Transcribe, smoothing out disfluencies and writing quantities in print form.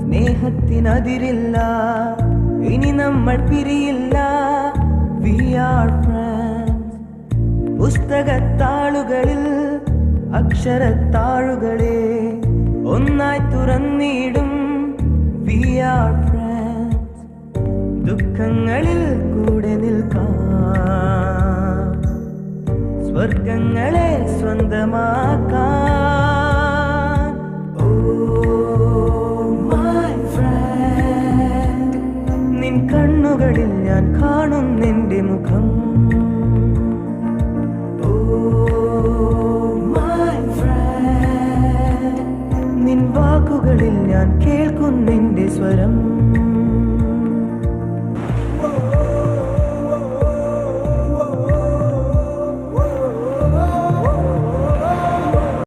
സ്നേഹത്തിനതിരില്ല, ഇനി നമ്മൾ പിരിയില്ല. We are friends. പുസ്തകത്താളുകളിൽ അക്ഷരത്താളുകളെ ഒന്നായി തുറന്നിടും. We are friends. ദുഃഖങ്ങളിൽ കൂടെ നിൽക്കാം, സ്വർഗങ്ങളെ സ്വന്തമാക്കാം. കണ്ണുകളിൽ ഞാൻ കാണും നിന്റെ മുഖം. നിൻ വാക്കുകളിൽ ഞാൻ കേൾക്കും നിന്റെ സ്വരം.